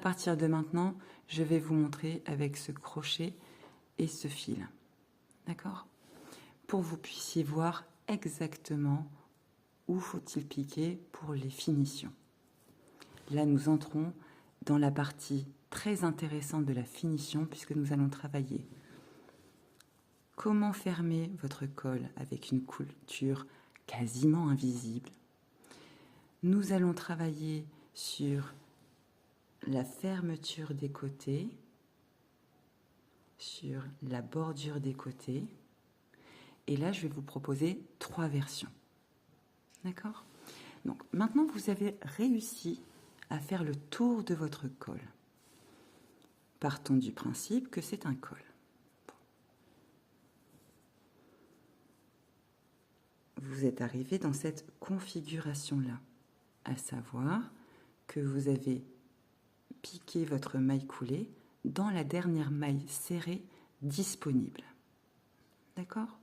partir de maintenant, je vais vous montrer avec ce crochet et ce fil. D'accord? Pour que vous puissiez voir exactement où faut-il piquer pour les finitions. Là, nous entrons dans la partie très intéressante de la finition puisque nous allons travailler comment fermer votre col avec une couture quasiment invisible. Nous allons travailler sur la fermeture des côtés, sur la bordure des côtés. Et là, je vais vous proposer 3 versions. D'accord? Donc, maintenant, vous avez réussi à faire le tour de votre col. Partons du principe que c'est un col. Vous êtes arrivé dans cette configuration-là, à savoir que vous avez piqué votre maille coulée dans la dernière maille serrée disponible. D'accord?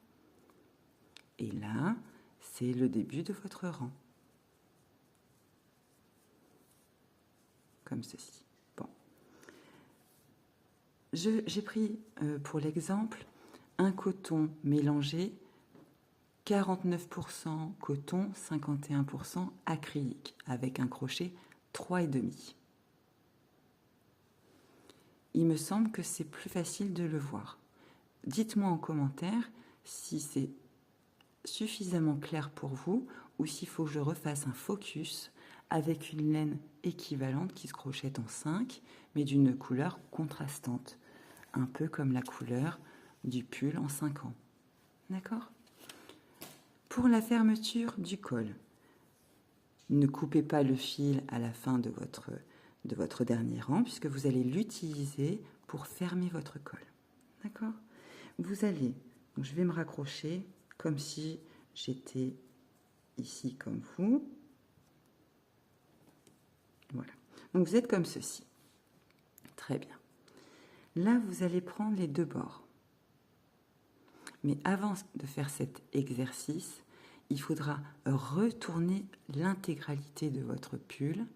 Et là, c'est le début de votre rang. Comme ceci. Bon. J'ai pris pour l'exemple un coton mélangé 49% coton, 51% acrylique, avec un crochet 3,5. Il me semble que c'est plus facile de le voir. Dites-moi en commentaire si c'est suffisamment clair pour vous ou s'il faut que je refasse un focus avec une laine équivalente qui se crochette en 5, mais d'une couleur contrastante, un peu comme la couleur du pull en 5 ans. D'accord ? Pour la fermeture du col, ne coupez pas le fil à la fin de votre dernier rang puisque vous allez l'utiliser pour fermer votre col. D'accord ? Vous allez, donc je vais me raccrocher comme si j'étais ici comme vous. Voilà. Donc vous êtes comme ceci. Très bien. Là, vous allez prendre les 2 bords. Mais avant de faire cet exercice, il faudra retourner l'intégralité de votre pull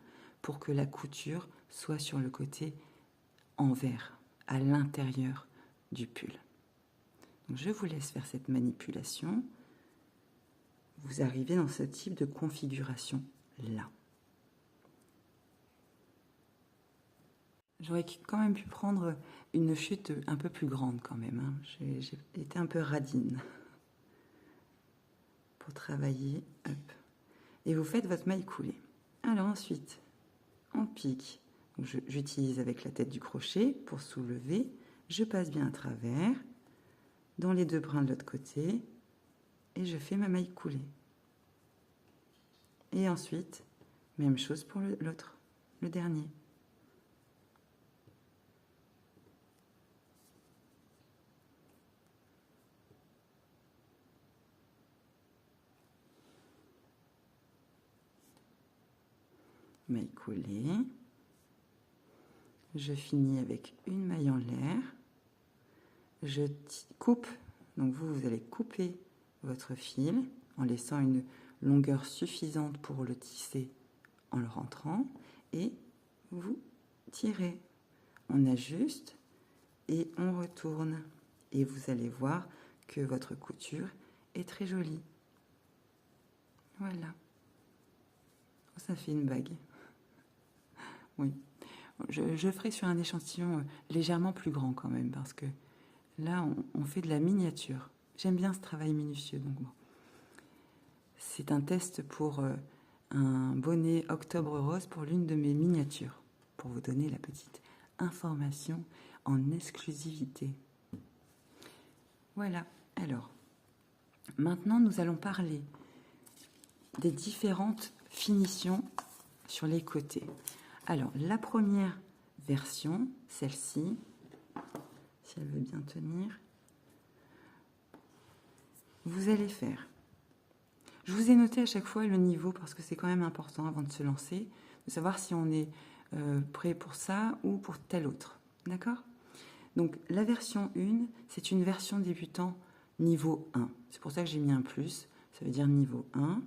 pour que la couture soit sur le côté envers, à l'intérieur du pull. Donc je vous laisse faire cette manipulation. Vous arrivez dans ce type de configuration-là. J'aurais quand même pu prendre une chute un peu plus grande quand même. Hein. J'ai été un peu radine pour travailler. Hop. Et vous faites votre maille coulée. Alors ensuite, on pique. J'utilise avec la tête du crochet pour soulever. Je passe bien à travers, dans les 2 brins de l'autre côté, et je fais ma maille coulée. Et ensuite, même chose pour l'autre, le dernier. Maille coulée. Je finis avec une maille en l'air. Je coupe, donc vous allez couper votre fil en laissant une longueur suffisante pour le tisser en le rentrant et vous tirez. On ajuste et on retourne et vous allez voir que votre couture est très jolie. Voilà. Ça fait une bague. Oui. Je ferai sur un échantillon légèrement plus grand quand même parce que là, on fait de la miniature. J'aime bien ce travail minutieux. Donc bon. C'est un test pour un bonnet Octobre Rose pour l'une de mes miniatures, pour vous donner la petite information en exclusivité. Voilà. Alors, maintenant, nous allons parler des différentes finitions sur les côtés. Alors, la première version, celle-ci, si elle veut bien tenir, vous allez faire. Je vous ai noté à chaque fois le niveau parce que c'est quand même important avant de se lancer, de savoir si on est prêt pour ça ou pour tel autre. D'accord ? Donc, la version 1, c'est une version débutant niveau 1. C'est pour ça que j'ai mis un plus, ça veut dire niveau 1.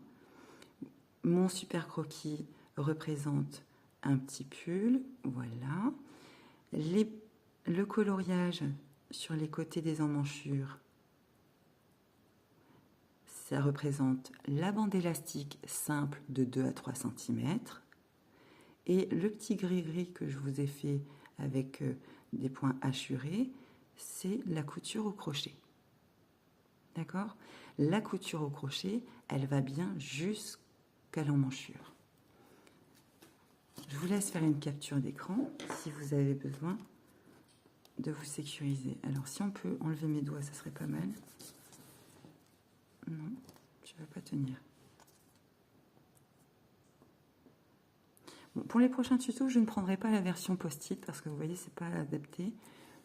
Mon super croquis représente un petit pull, voilà. Le coloriage sur les côtés des emmanchures, ça représente la bande élastique simple de 2 à 3 cm et le petit gris-gris que je vous ai fait avec des points hachurés, c'est la couture au crochet. D'accord? La couture au crochet, elle va bien jusqu'à l'emmanchure. Je vous laisse faire une capture d'écran si vous avez besoin de vous sécuriser. Alors si on peut enlever mes doigts, ça serait pas mal. Non, tu ne vas pas tenir. Bon, pour les prochains tutos, je ne prendrai pas la version post-it parce que vous voyez, c'est pas adapté.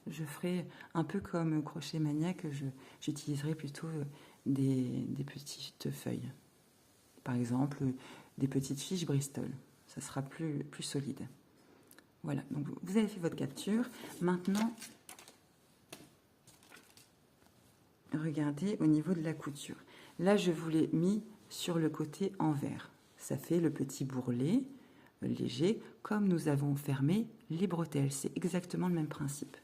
Je ferai un peu comme Crochet Maniaque, j'utiliserai plutôt des petites feuilles. Par exemple, des petites fiches Bristol. Ça sera plus solide. Voilà, donc vous avez fait votre capture. Maintenant, regardez au niveau de la couture. Là, je vous l'ai mis sur le côté envers. Ça fait le petit bourrelet léger, comme nous avons fermé les bretelles. C'est exactement le même principe.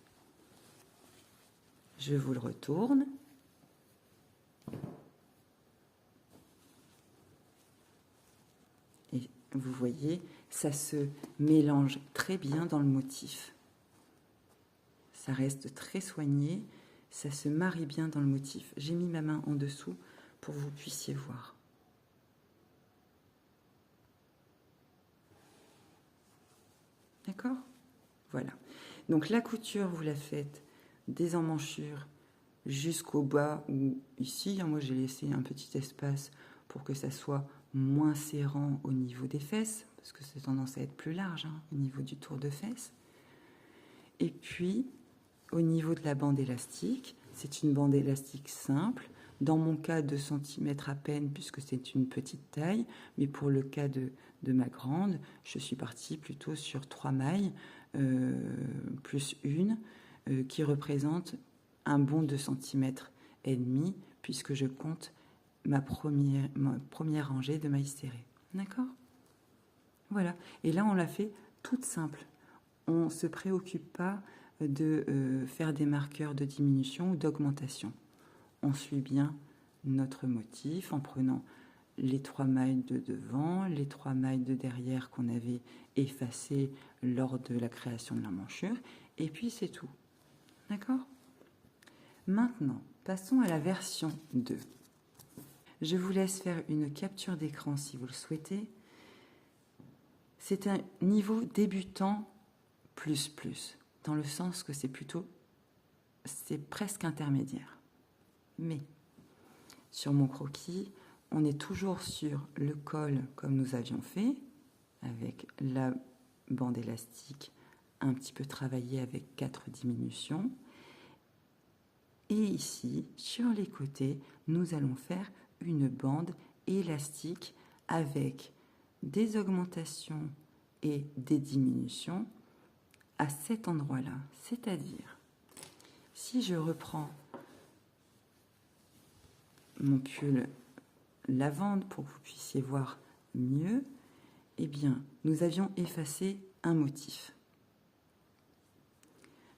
Je vous le retourne. Et vous voyez, ça se mélange très bien dans le motif. Ça reste très soigné, ça se marie bien dans le motif. J'ai mis ma main en dessous pour que vous puissiez voir. D'accord? Voilà. Donc la couture, vous la faites des emmanchures jusqu'au bas ou ici. Moi, j'ai laissé un petit espace pour que ça soit moins serrant au niveau des fesses, parce que c'est tendance à être plus large au niveau du tour de fesses. Et puis, au niveau de la bande élastique, c'est une bande élastique simple. Dans mon cas, 2 cm à peine, puisque c'est une petite taille. Mais pour le cas de ma grande, je suis partie plutôt sur 3 mailles, plus une, qui représente un bon 2 cm et demi, puisque je compte ma première rangée de mailles serrées. D'accord? Voilà. Et là, on l'a fait toute simple. On ne se préoccupe pas de faire des marqueurs de diminution ou d'augmentation. On suit bien notre motif en prenant les 3 mailles de devant, les 3 mailles de derrière qu'on avait effacées lors de la création de l'emmanchure, et puis c'est tout. D'accord? Maintenant, passons à la version 2. Je vous laisse faire une capture d'écran si vous le souhaitez. C'est un niveau débutant plus, dans le sens que c'est presque intermédiaire. Mais sur mon croquis, on est toujours sur le col comme nous avions fait, avec la bande élastique un petit peu travaillée avec 4 diminutions. Et ici, sur les côtés, nous allons faire une bande élastique avec des augmentations et des diminutions à cet endroit-là. C'est-à-dire, si je reprends mon pull lavande pour que vous puissiez voir mieux, eh bien, nous avions effacé un motif.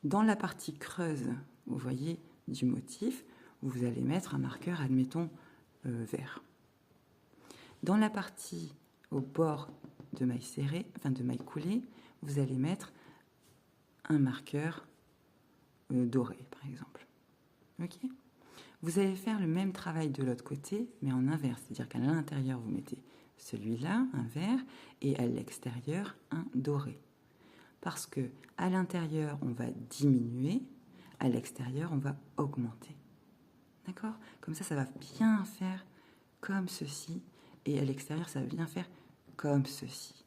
Dans la partie creuse, vous voyez, du motif, vous allez mettre un marqueur, admettons, vert. Dans la partie au bord de mailles serrées, enfin de mailles coulées, vous allez mettre un marqueur doré, par exemple. Ok ? Vous allez faire le même travail de l'autre côté, mais en inverse. C'est-à-dire qu'à l'intérieur, vous mettez celui-là, un vert, et à l'extérieur, un doré. Parce que à l'intérieur, on va diminuer, à l'extérieur, on va augmenter. D'accord? Comme ça va bien faire comme ceci, et à l'extérieur, ça va bien faire comme ceci.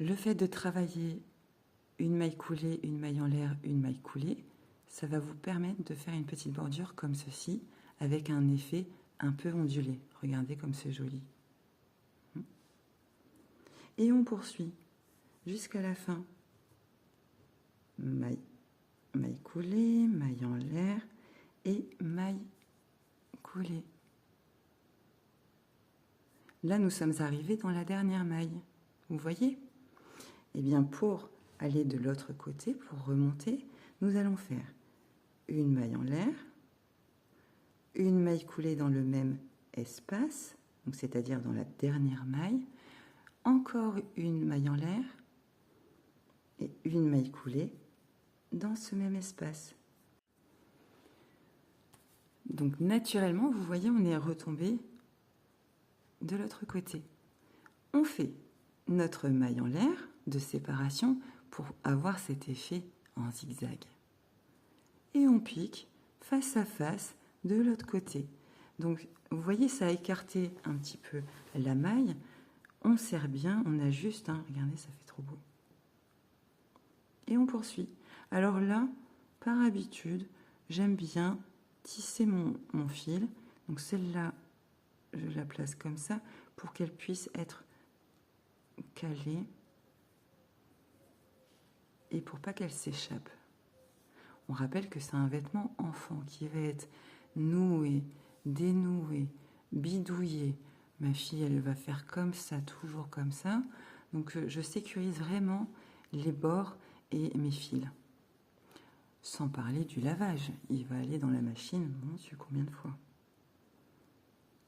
Le fait de travailler une maille coulée, une maille en l'air, une maille coulée, ça va vous permettre de faire une petite bordure comme ceci, avec un effet un peu ondulé. Regardez comme c'est joli. Et on poursuit jusqu'à la fin. Maille coulée, maille en l'air et maille coulée. Là, nous sommes arrivés dans la dernière maille. Vous voyez? Eh bien, pour aller de l'autre côté, pour remonter, nous allons faire une maille en l'air, une maille coulée dans le même espace, donc c'est-à-dire dans la dernière maille, encore une maille en l'air et une maille coulée dans ce même espace. Donc naturellement, vous voyez, on est retombé de l'autre côté. On fait notre maille en l'air de séparation pour avoir cet effet en zigzag. Et on pique face à face de l'autre côté. Donc vous voyez, ça a écarté un petit peu la maille. On serre bien, on ajuste, hein. Regardez, ça fait trop beau. Et on poursuit. Alors là, par habitude, j'aime bien tisser mon fil. Donc celle-là, je la place comme ça pour qu'elle puisse être calée et pour pas qu'elle s'échappe. On rappelle que c'est un vêtement enfant qui va être noué, dénoué, bidouillé. Ma fille, elle va faire comme ça, toujours comme ça. Donc je sécurise vraiment les bords et mes fils. Sans parler du lavage. Il va aller dans la machine, mon Dieu, combien de fois.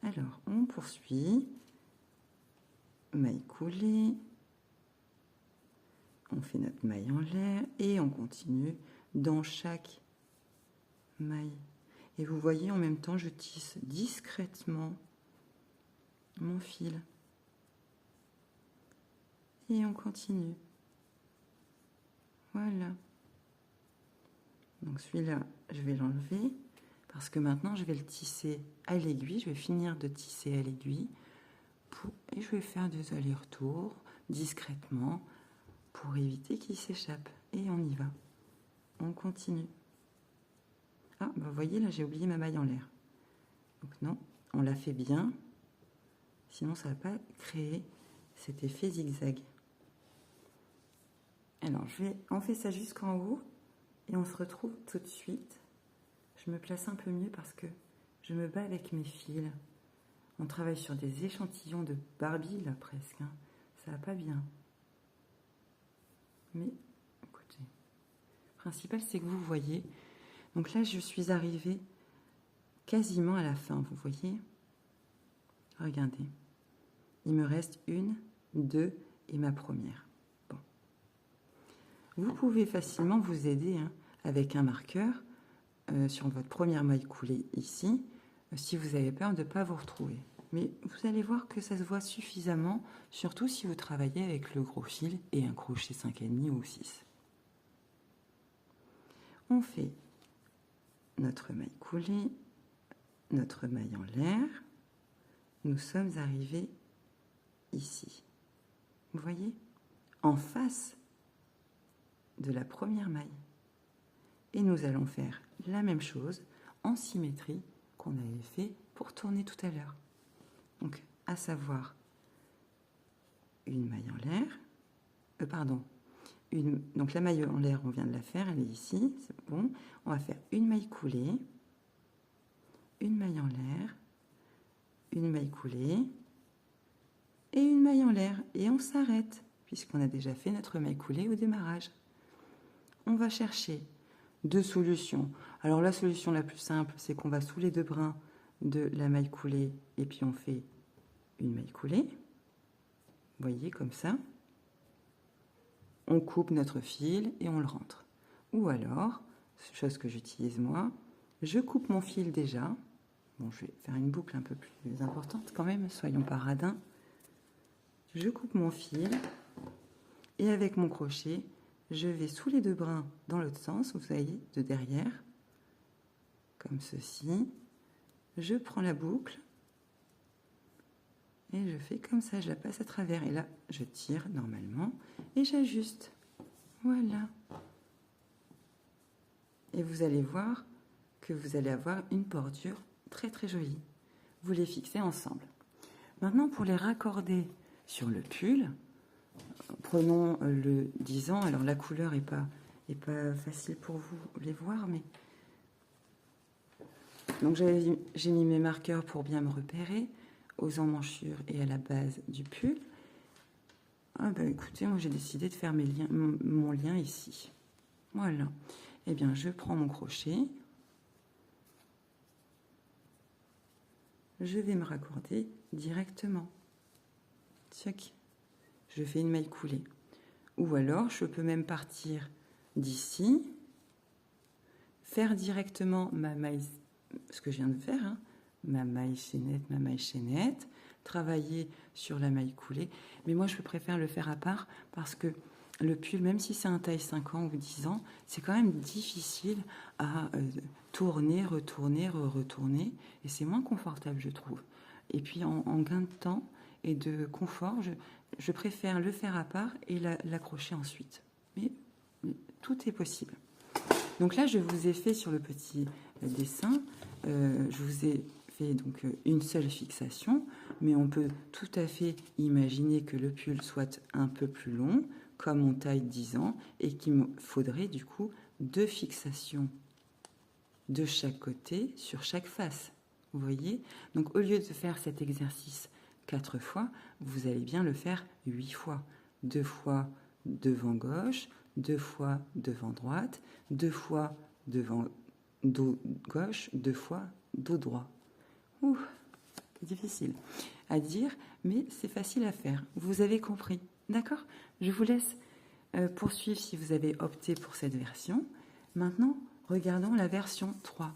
Alors, on poursuit. Maille coulée. On fait notre maille en l'air et on continue dans chaque maille. Et vous voyez, en même temps, je tisse discrètement mon fil. Et on continue. Voilà. Donc celui-là, je vais l'enlever parce que maintenant, je vais le tisser à l'aiguille. Je vais finir de tisser à l'aiguille et je vais faire des allers-retours discrètement pour éviter qu'il s'échappe. Et on y va. On continue. Ah, bah vous voyez, là, j'ai oublié ma maille en l'air. Donc non, on la fait bien. Sinon, ça ne va pas créer cet effet zigzag. Alors, on fait ça jusqu'en haut et on se retrouve tout de suite. Je me place un peu mieux parce que je me bats avec mes fils. On travaille sur des échantillons de Barbie, là, presque. Hein. Ça va pas bien. Mais, écoutez, le principal, c'est que vous voyez. Donc là, je suis arrivée quasiment à la fin, vous voyez? Regardez. Il me reste 1, 2 et ma première. Bon. Vous pouvez facilement vous aider hein, avec un marqueur sur votre première maille coulée ici, si vous avez peur de ne pas vous retrouver. Mais vous allez voir que ça se voit suffisamment, surtout si vous travaillez avec le gros fil et un crochet 5,5 ou 6. On fait notre maille coulée, notre maille en l'air. Nous sommes arrivés ici. Vous voyez? En face de la première maille. Et nous allons faire la même chose en symétrie qu'on avait fait pour tourner tout à l'heure. Donc, à savoir une maille en l'air, donc la maille en l'air, on vient de la faire, elle est ici, c'est bon. On va faire une maille coulée, une maille en l'air, une maille coulée et une maille en l'air. Et on s'arrête, puisqu'on a déjà fait notre maille coulée au démarrage. On va chercher deux solutions. Alors la solution la plus simple, c'est qu'on va sous les deux brins de la maille coulée et puis on fait une maille coulée. Vous voyez, comme ça. On coupe notre fil et on le rentre. Ou alors, chose que j'utilise moi, je coupe mon fil déjà. Bon, je vais faire une boucle un peu plus importante quand même, soyons pas radins. Je coupe mon fil et avec mon crochet, je vais sous les deux brins dans l'autre sens, vous voyez, de derrière, comme ceci. Je prends la boucle et je fais comme ça, je la passe à travers. Et là, je tire normalement et j'ajuste. Voilà. Et vous allez voir que vous allez avoir une bordure très très jolie. Vous les fixez ensemble. Maintenant, pour les raccorder sur le pull, prenons le 10 ans. Alors la couleur est pas facile pour vous les voir, mais donc j'ai mis mes marqueurs pour bien me repérer. aux emmanchures et à la base du pull. Ah bah écoutez, moi j'ai décidé de faire mon lien ici. Voilà. Eh bien, je prends mon crochet. Je vais me raccorder directement. Tchac. Je fais une maille coulée. Ou alors, je peux même partir d'ici, faire directement ma maille, ce que je viens de faire, hein, ma maille chaînette, travailler sur la maille coulée. Mais moi, je préfère le faire à part parce que le pull, même si c'est un taille 5 ans ou 10 ans, c'est quand même difficile à tourner, retourner, retourner. Et c'est moins confortable, je trouve. Et puis, en gain de temps et de confort, je préfère le faire à part et l'accrocher ensuite. Mais tout est possible. Donc là, je vous ai fait sur le petit dessin, je vous ai fait donc une seule fixation, mais on peut tout à fait imaginer que le pull soit un peu plus long, comme on taille 10 ans, et qu'il me faudrait du coup 2 fixations de chaque côté sur chaque face. Vous voyez? Donc au lieu de faire cet exercice 4 fois, vous allez bien le faire 8 fois. 2 fois devant gauche, 2 fois devant droite, 2 fois devant dos gauche, 2 fois dos droit. Ouh, c'est difficile à dire, mais c'est facile à faire. Vous avez compris, d'accord? Je vous laisse poursuivre si vous avez opté pour cette version. Maintenant, regardons la version 3.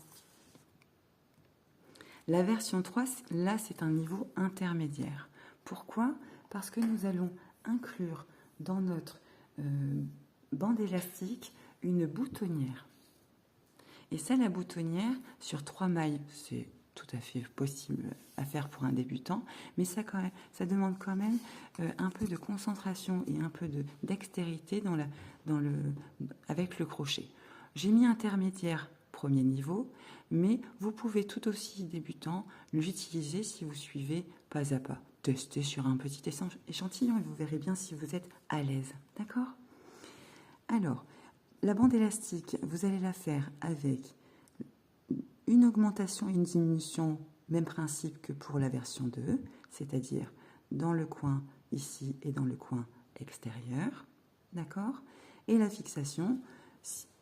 La version 3, là, c'est un niveau intermédiaire. Pourquoi? Parce que nous allons inclure dans notre bande élastique une boutonnière. Et ça, la boutonnière, sur 3 mailles, c'est tout à fait possible à faire pour un débutant, mais ça demande quand même un peu de concentration et un peu de dextérité avec le crochet. J'ai mis intermédiaire premier niveau, mais vous pouvez tout aussi débutant l'utiliser si vous suivez pas à pas. Testez sur un petit échantillon et vous verrez bien si vous êtes à l'aise. D'accord? Alors, la bande élastique, vous allez la faire avec une augmentation et une diminution, même principe que pour la version 2, c'est-à-dire dans le coin ici et dans le coin extérieur. D'accord? Et la fixation,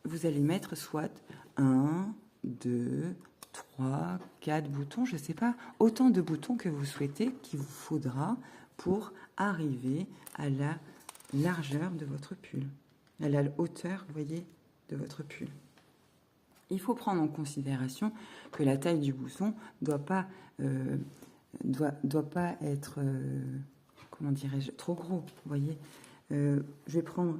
vous allez mettre soit 1, 2, 3, 4 boutons, je ne sais pas, autant de boutons que vous souhaitez qu'il vous faudra pour arriver à la largeur de votre pull, à la hauteur, vous voyez, de votre pull. Il faut prendre en considération que la taille du bouton doit pas être, comment dirais-je, trop gros, vous voyez. Je vais prendre,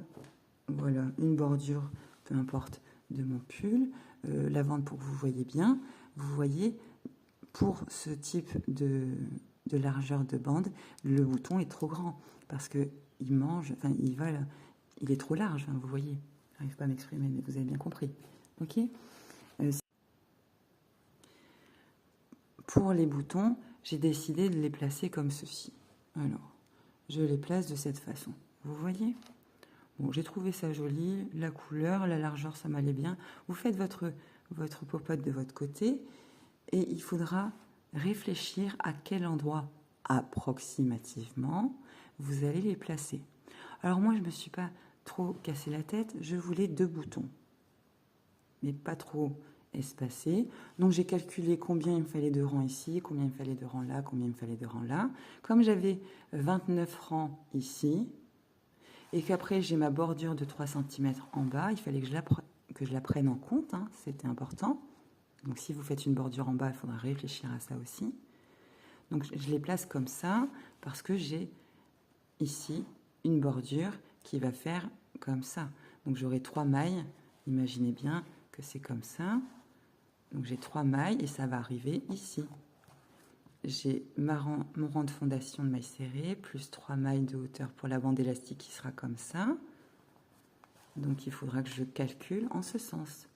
voilà, une bordure, peu importe, de mon pull, l'avant pour que vous voyez bien. Vous voyez, pour ce type de largeur de bande, le bouton est trop grand parce que il mange, enfin il est trop large, hein, vous voyez. Je n'arrive pas à m'exprimer, mais vous avez bien compris. Ok. Pour les boutons, j'ai décidé de les placer comme ceci. Alors, je les place de cette façon. Vous voyez? Bon, j'ai trouvé ça joli, la couleur, la largeur, ça m'allait bien. Vous faites votre popote de votre côté et il faudra réfléchir à quel endroit approximativement vous allez les placer. Alors moi, je ne me suis pas trop cassé la tête, je voulais 2 boutons, mais pas trop espacés. Donc j'ai calculé combien il me fallait de rangs ici, combien il me fallait de rangs là, combien il me fallait de rangs là. Comme j'avais 29 rangs ici, et qu'après j'ai ma bordure de 3 cm en bas, il fallait que je la prenne en compte, hein, c'était important. Donc si vous faites une bordure en bas, il faudra réfléchir à ça aussi. Donc je les place comme ça, parce que j'ai ici une bordure qui va faire comme ça. Donc j'aurai 3 mailles, imaginez bien que c'est comme ça. Donc j'ai 3 mailles et ça va arriver ici. J'ai mon rang de fondation de mailles serrées, plus 3 mailles de hauteur pour la bande élastique qui sera comme ça. Donc il faudra que je calcule en ce sens.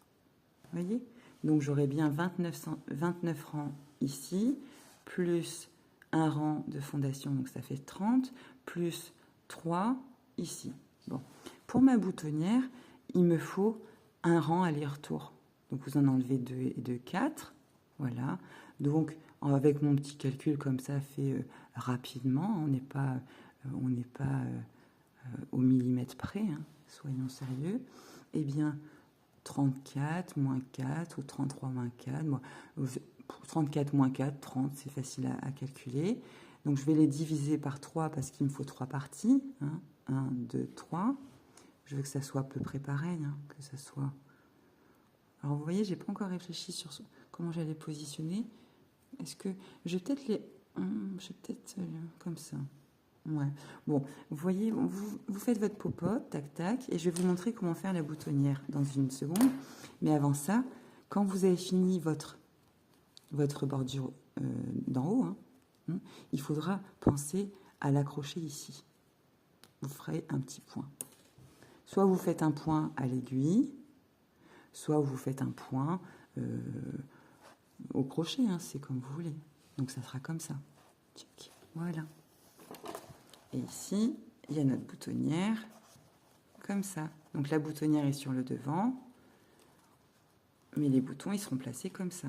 Vous voyez? Donc j'aurai bien 29 rangs ici, plus un rang de fondation, donc ça fait 30, plus 3 ici. Bon. Pour ma boutonnière, il me faut un rang aller-retour. Donc vous en enlevez 2 et 2, 4. Voilà. Donc avec mon petit calcul comme ça fait rapidement, on n'est pas au millimètre près, hein, soyons sérieux, eh bien 34 moins 4 ou 33 moins 4, bon, 34 moins 4, 30, c'est facile à calculer. Donc je vais les diviser par 3 parce qu'il me faut 3 parties. Hein. 1, 2, 3. Je veux que ça soit à peu près pareil, hein, que ça soit... Alors vous voyez, j'ai pas encore réfléchi sur comment j'allais positionner. Est-ce que je vais peut-être les... Je vais peut-être comme ça. Ouais. Bon, vous voyez, vous faites votre pop-up, tac, tac, et je vais vous montrer comment faire la boutonnière dans une seconde. Mais avant ça, quand vous avez fini votre bordure d'en haut, hein, il faudra penser à l'accrocher ici. Vous ferez un petit point. Soit vous faites un point à l'aiguille, soit vous faites un point au crochet, hein, c'est comme vous voulez. Donc ça sera comme ça. Tchic. Voilà. Et ici, il y a notre boutonnière, comme ça. Donc la boutonnière est sur le devant, mais les boutons, ils seront placés comme ça.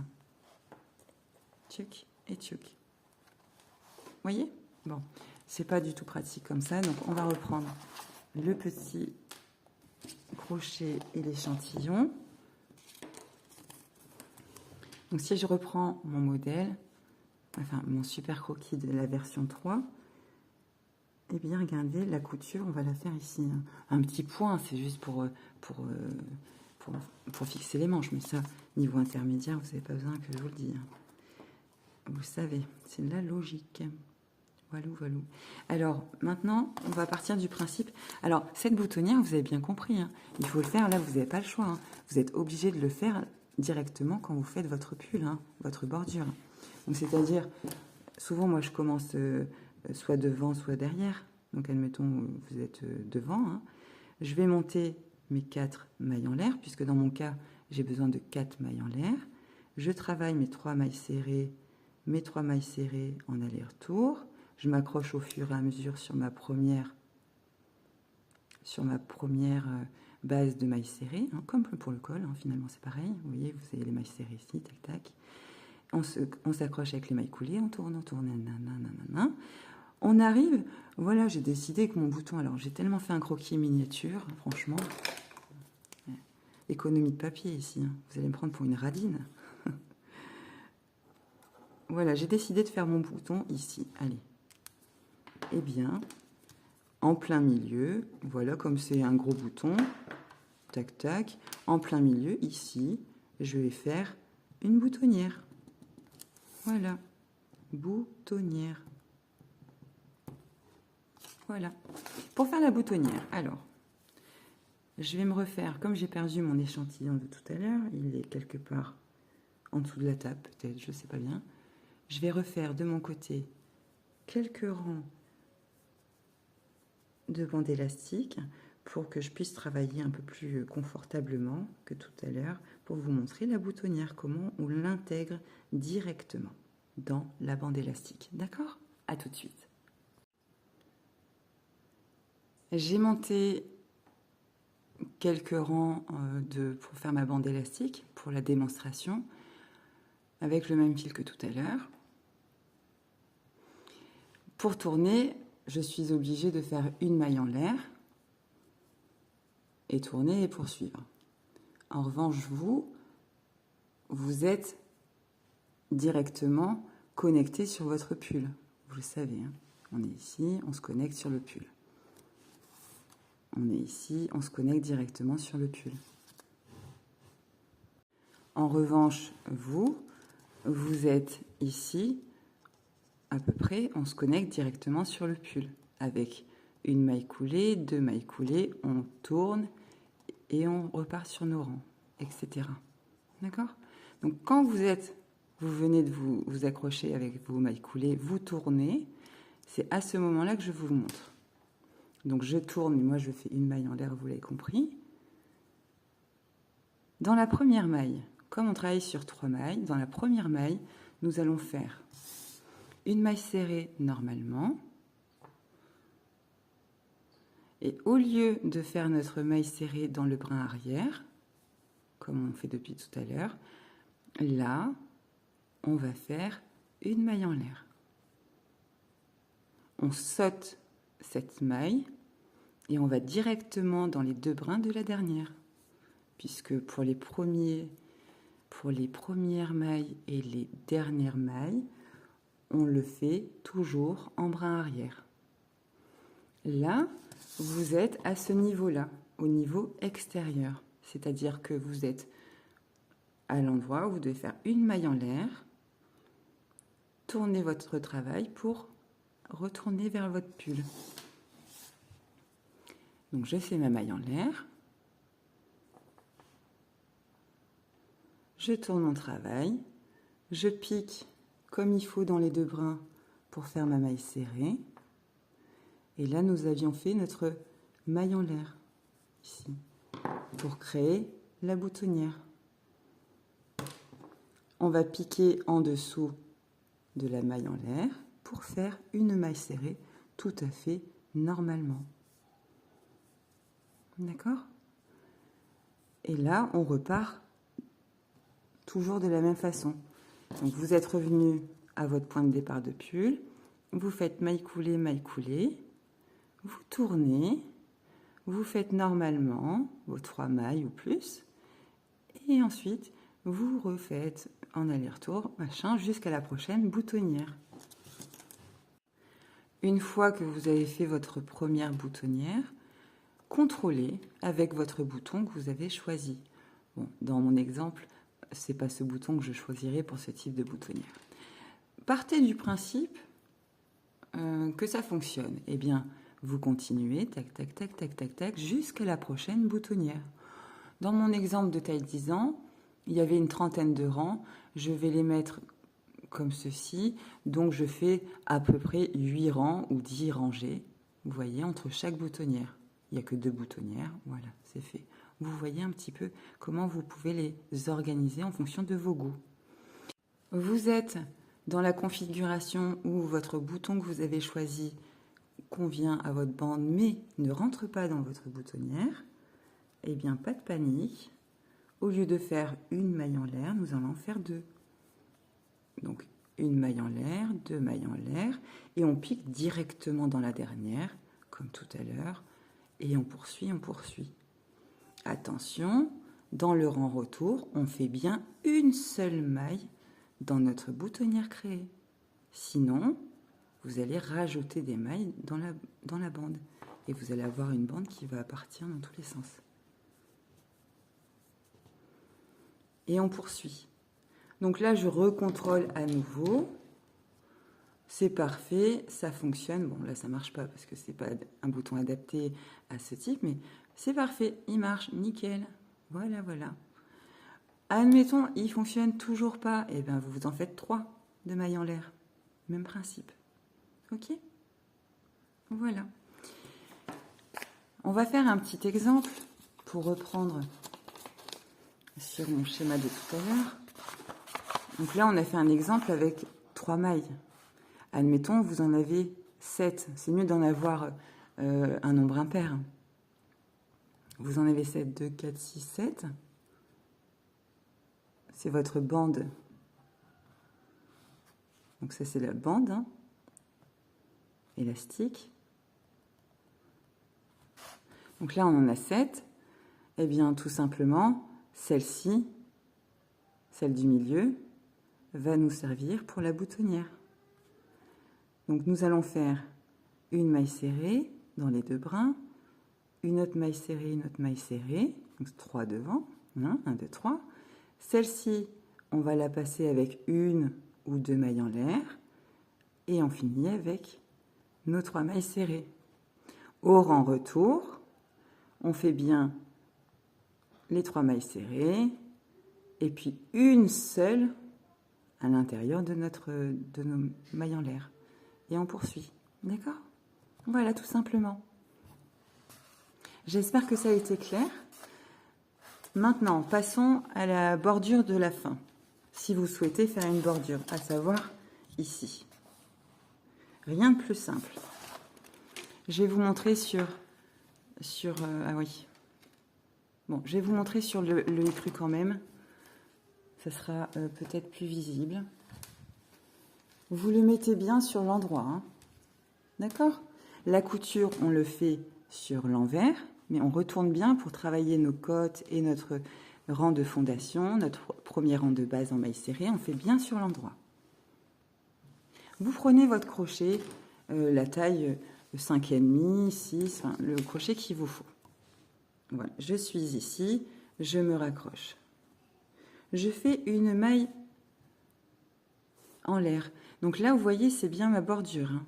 Tchic et tchic. Vous voyez? Bon, c'est pas du tout pratique comme ça, donc on va reprendre le petit crochet et l'échantillon. Donc si je reprends mon modèle, enfin mon super croquis de la version 3, eh bien regardez, la couture, on va la faire ici. Un petit point, c'est juste pour fixer les manches, mais ça, niveau intermédiaire, vous n'avez pas besoin que je vous le dise. Vous savez, c'est de la logique. Voilà, voilà. Alors, maintenant, on va partir du principe... Alors, cette boutonnière, vous avez bien compris, hein, il faut le faire, là, vous n'avez pas le choix. Hein. Vous êtes obligé de le faire directement quand vous faites votre pull, hein, votre bordure. Donc, c'est-à-dire, souvent, moi, je commence soit devant, soit derrière. Donc, admettons, vous êtes devant. Hein. Je vais monter mes 4 mailles en l'air, puisque dans mon cas, j'ai besoin de 4 mailles en l'air. Je travaille mes 3 mailles serrées en aller-retour. Je m'accroche au fur et à mesure sur ma première base de mailles serrées, hein, comme pour le col, hein, finalement c'est pareil. Vous voyez, vous avez les mailles serrées ici, tac tac. On s'accroche avec les mailles coulées, on tourne, nanana. On arrive, voilà, j'ai décidé que mon bouton, alors j'ai tellement fait un croquis miniature, franchement, économie de papier ici, hein. Vous allez me prendre pour une radine. Voilà, j'ai décidé de faire mon bouton ici, allez. Eh bien, en plein milieu, voilà, comme c'est un gros bouton, tac tac, en plein milieu, ici, je vais faire une boutonnière. Voilà, boutonnière. Voilà. Pour faire la boutonnière, alors, je vais me refaire, comme j'ai perdu mon échantillon de tout à l'heure, il est quelque part en dessous de la table, peut-être, je ne sais pas bien. Je vais refaire de mon côté quelques rangs de bande élastique pour que je puisse travailler un peu plus confortablement que tout à l'heure pour vous montrer la boutonnière, comment on l'intègre directement dans la bande élastique. D'accord? À tout de suite. J'ai monté quelques rangs pour faire ma bande élastique pour la démonstration avec le même fil que tout à l'heure. Pour tourner, je suis obligée de faire une maille en l'air et tourner et poursuivre. En revanche, vous êtes directement connecté sur votre pull. Vous le savez, hein. On est ici, on se connecte sur le pull. On est ici, on se connecte directement sur le pull. En revanche, vous êtes ici, à peu près, on se connecte directement sur le pull. Avec une maille coulée, 2 mailles coulées, on tourne et on repart sur nos rangs, etc. D'accord? Donc quand vous venez de vous accrocher avec vos mailles coulées, vous tournez, c'est à ce moment-là que je vous montre. Donc je tourne, moi je fais une maille en l'air, vous l'avez compris. Dans la première maille, comme on travaille sur 3 mailles, dans la première maille, nous allons faire une maille serrée normalement. Et au lieu de faire notre maille serrée dans le brin arrière, comme on fait depuis tout à l'heure, là, on va faire une maille en l'air. On saute cette maille et on va directement dans les 2 brins de la dernière, puisque pour les premières mailles et les dernières mailles, on le fait toujours en brin arrière. Là, vous êtes à ce niveau-là, au niveau extérieur, c'est-à-dire que vous êtes à l'endroit où vous devez faire une maille en l'air, tournez votre travail pour retourner vers votre pull. Donc je fais ma maille en l'air, je tourne mon travail, je pique comme il faut dans les 2 brins pour faire ma maille serrée. Et là, nous avions fait notre maille en l'air, ici, pour créer la boutonnière. On va piquer en dessous de la maille en l'air pour faire une maille serrée tout à fait normalement. D'accord? Et là, on repart toujours de la même façon. Donc, vous êtes revenu à votre point de départ de pull, vous faites maille coulée, vous tournez, vous faites normalement vos 3 mailles ou plus, et ensuite, vous refaites en aller-retour, machin, jusqu'à la prochaine boutonnière. Une fois que vous avez fait votre première boutonnière, contrôlez avec votre bouton que vous avez choisi. Bon, dans mon exemple, c'est pas ce bouton que je choisirai pour ce type de boutonnière. Partez du principe que ça fonctionne. Eh bien, vous continuez, tac, tac, tac, tac, tac, tac, jusqu'à la prochaine boutonnière. Dans mon exemple de taille 10 ans, il y avait une trentaine de rangs. Je vais les mettre comme ceci. Donc, je fais à peu près 8 rangs ou 10 rangées, vous voyez, entre chaque boutonnière. Il n'y a que 2 boutonnières. Voilà, c'est fait. Vous voyez un petit peu comment vous pouvez les organiser en fonction de vos goûts. Vous êtes dans la configuration où votre bouton que vous avez choisi convient à votre bande, mais ne rentre pas dans votre boutonnière. Eh bien, pas de panique. Au lieu de faire une maille en l'air, nous allons en faire 2. Donc, une maille en l'air, 2 mailles en l'air, et on pique directement dans la dernière, comme tout à l'heure, et on poursuit, on poursuit. Attention, dans le rang retour, on fait bien une seule maille dans notre boutonnière créée. Sinon, vous allez rajouter des mailles dans la bande, et vous allez avoir une bande qui va partir dans tous les sens. Et on poursuit. Donc là, je recontrôle à nouveau. C'est parfait, ça fonctionne. Bon, là, ça marche pas parce que c'est pas un bouton adapté à ce type, mais c'est parfait, il marche, nickel. Voilà, voilà. Admettons, il fonctionne toujours pas. Eh bien, vous en faites 3 de mailles en l'air. Même principe. Ok? Voilà. On va faire un petit exemple pour reprendre sur mon schéma de tout à l'heure. Donc là, on a fait un exemple avec 3 mailles. Admettons, vous en avez 7. C'est mieux d'en avoir un nombre impair. Vous en avez 7, 2, 4, 6, 7. C'est votre bande. Donc ça, c'est la bande, hein, élastique. Donc là, on en a 7. Eh bien, tout simplement, celle-ci, celle du milieu, va nous servir pour la boutonnière. Donc nous allons faire une maille serrée dans les 2 brins, une autre maille serrée, une autre maille serrée, donc 3 devant, 1, 2, 3. Celle-ci, on va la passer avec 1 ou 2 mailles en l'air, et on finit avec nos 3 mailles serrées. Au rang retour, on fait bien les 3 mailles serrées, et puis une seule à l'intérieur de nos mailles en l'air. Et on poursuit. D'accord? Voilà, tout simplement. J'espère que ça a été clair. Maintenant, passons à la bordure de la fin. Si vous souhaitez faire une bordure, à savoir ici. Rien de plus simple. Je vais vous montrer ah oui. Bon, je vais vous montrer sur le écru quand même. Ça sera peut-être plus visible. vous le mettez bien sur l'endroit, hein. D'accord? La couture, on le fait sur l'envers, mais on retourne bien pour travailler nos côtes et notre rang de fondation, notre premier rang de base en maille serrée, on fait bien sur l'endroit. Vous prenez votre crochet, la taille 5,5, 6, enfin, le crochet qu'il vous faut. Voilà, je suis ici, je me raccroche. Je fais une maille en l'air. Donc là, vous voyez, c'est bien ma bordure, hein.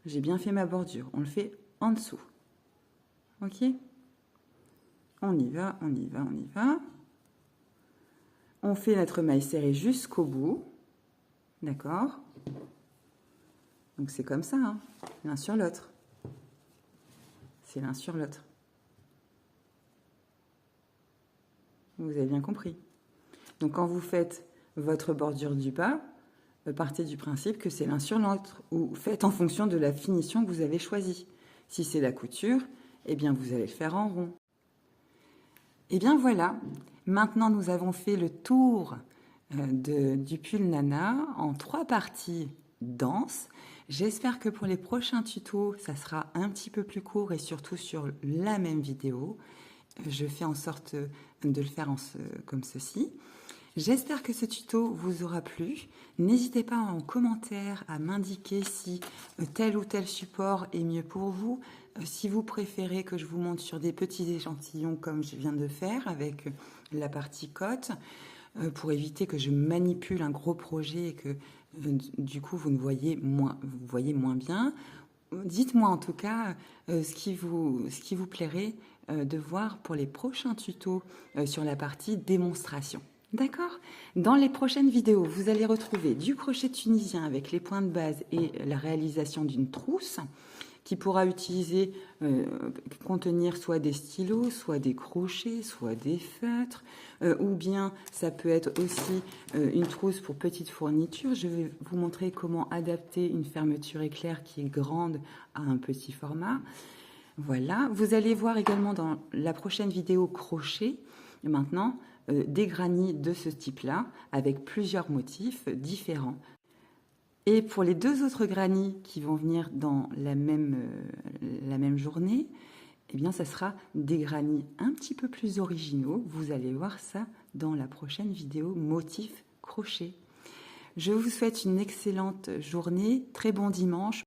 J'ai bien fait ma bordure. On le fait en dessous. Ok? On y va, on y va, on y va. On fait notre maille serrée jusqu'au bout. D'accord? Donc c'est comme ça, hein, l'un sur l'autre. C'est l'un sur l'autre. Vous avez bien compris. Donc quand vous faites votre bordure du bas, partez du principe que c'est l'un sur l'autre, ou faites en fonction de la finition que vous avez choisie. Si c'est la couture, eh bien vous allez le faire en rond. Et bien voilà, maintenant nous avons fait le tour du pull Nana en 3 parties denses. J'espère que pour les prochains tutos, ça sera un petit peu plus court et surtout sur la même vidéo. Je fais en sorte de le faire comme ceci. J'espère que ce tuto vous aura plu. N'hésitez pas en commentaire à m'indiquer si tel ou tel support est mieux pour vous. Si vous préférez que je vous montre sur des petits échantillons comme je viens de faire avec la partie côte, pour éviter que je manipule un gros projet et que du coup vous voyez moins bien. Dites-moi en tout cas ce qui vous plairait de voir pour les prochains tutos sur la partie démonstration. D'accord? Dans les prochaines vidéos, vous allez retrouver du crochet tunisien avec les points de base et la réalisation d'une trousse qui pourra contenir soit des stylos, soit des crochets, soit des feutres, ou bien ça peut être aussi une trousse pour petite fourniture. Je vais vous montrer comment adapter une fermeture éclair qui est grande à un petit format. Voilà, vous allez voir également dans la prochaine vidéo crochet, maintenant, des granits de ce type-là, avec plusieurs motifs différents. Et pour les 2 autres granits qui vont venir dans la même journée, eh bien, ça sera des granits un petit peu plus originaux. Vous allez voir ça dans la prochaine vidéo motif crochet. Je vous souhaite une excellente journée, très bon dimanche.